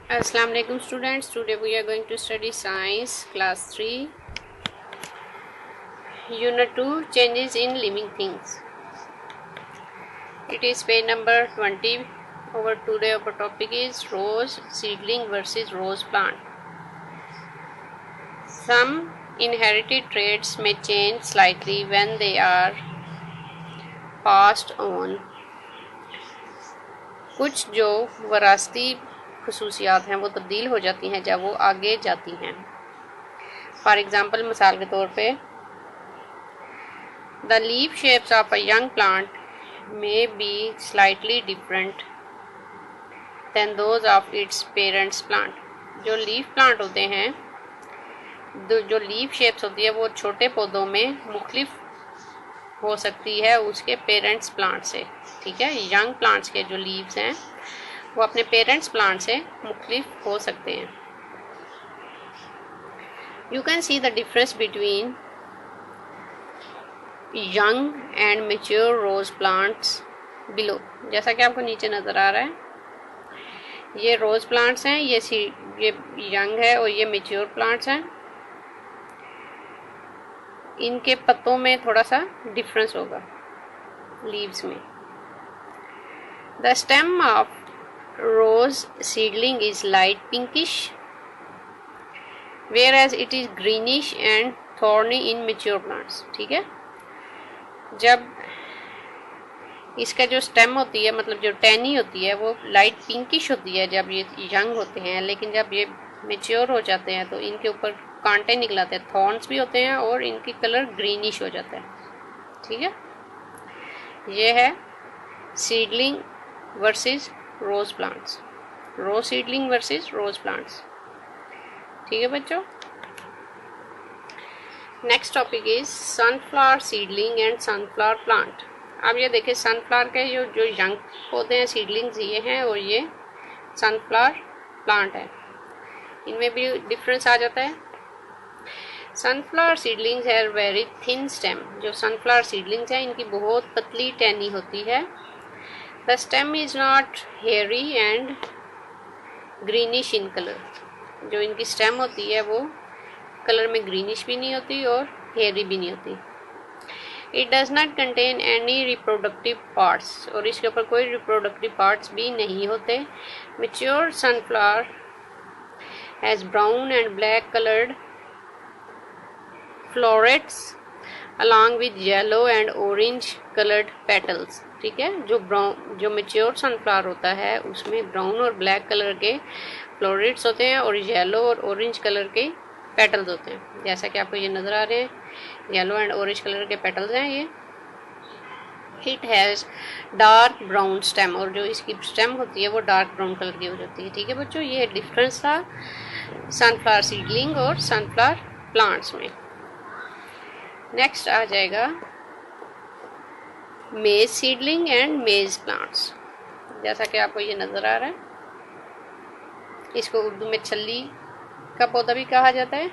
Assalamu alaikum students. Today we are going to study science class 3 unit 2 changes in living things. It is page number 20. Our today our topic is rose seedling versus rose plant. Some inherited traits may change slightly when they are passed on. कुछ जो वरासती खसूसियात हैं वो तब्दील हो जाती हैं जब वो आगे जाती हैं. फॉर एग्ज़ाम्पल मिसाल के तौर पे the leaf shapes of a young plant may be slightly different than those of its parents plant. जो लीफ प्लांट होते हैं, जो लीफ शेप्स होती है वो छोटे पौधों में मुख्तलिफ हो सकती है उसके पेरेंट्स प्लांट से. ठीक है, यंग प्लांट्स के जो लीव्स हैं वो अपने पेरेंट्स प्लांट से मुख्तलिफ हो सकते हैं. You can see the difference between young and mature rose plants below. जैसा कि आपको नीचे नज़र आ रहा है, ये रोज प्लांट्स हैं, ये यंग है और ये मेच्योर प्लांट्स हैं. इनके पत्तों में थोड़ा सा डिफरेंस होगा लीव्स में. The stem of rose seedling is light pinkish whereas it is greenish and thorny in mature plants. ठीक है, जब इसका जो स्टेम होती है, मतलब जो टहनी होती है, वो लाइट पिंकिश होती है जब ये यंग होते हैं, लेकिन जब ये मेच्योर हो जाते हैं तो इनके ऊपर कांटे निकल आते हैं, थॉर्न्स भी होते हैं और इनकी कलर ग्रीनिश हो जाता है. ठीक है, ये है सीडलिंग वर्सेस रोज प्लांट्स, रोज सीडलिंग वर्सेस रोज प्लांट्स. ठीक है बच्चों. Next topic is sunflower seedling and sunflower plant. अब ये देखिए, सनफ्लावर के जो यंग पौधे हैं, सीडलिंग्स ये हैं, और ये सनफ्लावर प्लांट है, इनमें भी डिफरेंस आ जाता है. सनफ्लावर सीडलिंग्स है वेरी थिन स्टेम. जो सनफ्लावर सीडलिंग्स हैं इनकी बहुत पतली टहनी होती है. The stem is not hairy and greenish in colour. जो इनकी स्टेम होती है वो कलर में ग्रीनिश भी नहीं होती और हेयरी भी नहीं होती. It does not contain any reproductive parts. और इसके ऊपर कोई रिप्रोडक्टिव पार्ट्स भी नहीं होते. Mature sunflower has brown and black coloured florets along with yellow and orange colored petals. ठीक है, जो मेच्योर सनफ्लावर होता है उसमें ब्राउन और ब्लैक कलर के फ्लोरेट्स होते हैं और येलो और ऑरेंज कलर के पेटल्स होते हैं. जैसा कि आपको ये नज़र आ रहे हैं, येलो एंड ऑरेंज कलर के पेटल्स हैं ये. It has dark brown stem. और जो इसकी स्टेम होती है वो डार्क ब्राउन कलर की हो जाती है. ठीक है बच्चों, ये डिफरेंस था सनफ्लावर सीडलिंग और सनफ्लावर प्लांट्स में. नेक्स्ट आ जाएगा मेज सीडलिंग एंड मेज प्लांट्स. जैसा कि आपको ये नज़र आ रहा है, इसको उर्दू में छल्ली का पौधा भी कहा जाता है.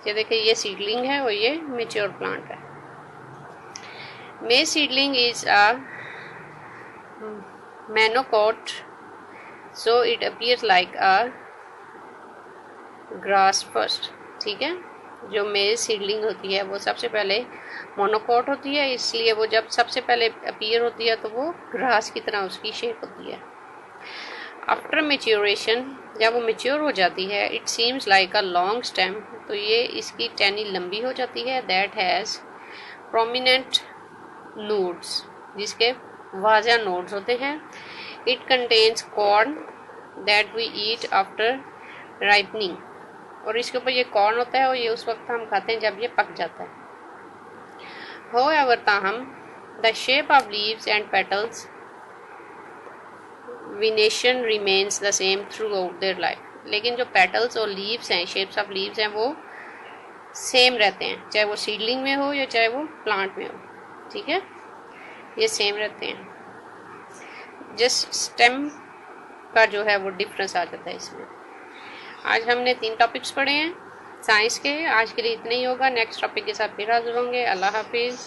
ये देखिए, ये सीडलिंग है और ये मेच्योर प्लांट है. मेज seedling is a monocot, so it appears like a grass first. ठीक है, जो मेज सीडलिंग होती है वो सबसे पहले मोनोकोट होती है, इसलिए वो जब सबसे पहले अपीयर होती है तो वो ग्रास की तरह उसकी शेप होती है. आफ्टर मेच्योरेशन, जब वो मेच्योर हो जाती है, it seems like a long stem. तो ये इसकी टहनी लंबी हो जाती है. दैट हैज़ प्रोमिनेंट नोड्स, जिसके वाज़ह नोड्स होते हैं. It contains corn that we eat after ripening. और इसके ऊपर ये कॉर्न होता है और ये उस वक्त हम खाते हैं जब ये पक जाता है. However, ताहम the shape of leaves and petals venation remains the same throughout their life. लेकिन जो पेटल्स और लीव्स हैं, शेप्स ऑफ लीव्स हैं, वो सेम रहते हैं, चाहे वो सीडलिंग में हो या चाहे वो प्लांट में हो. ठीक है, ये सेम रहते हैं. जस्ट स्टेम का जो है वो डिफरेंस आ जाता है इसमें. आज हमने 3 टॉपिक्स पढ़े हैं साइंस के. आज के लिए इतना ही होगा. नेक्स्ट टॉपिक के साथ फिर हाजिर होंगे. अल्लाह हाफिज़.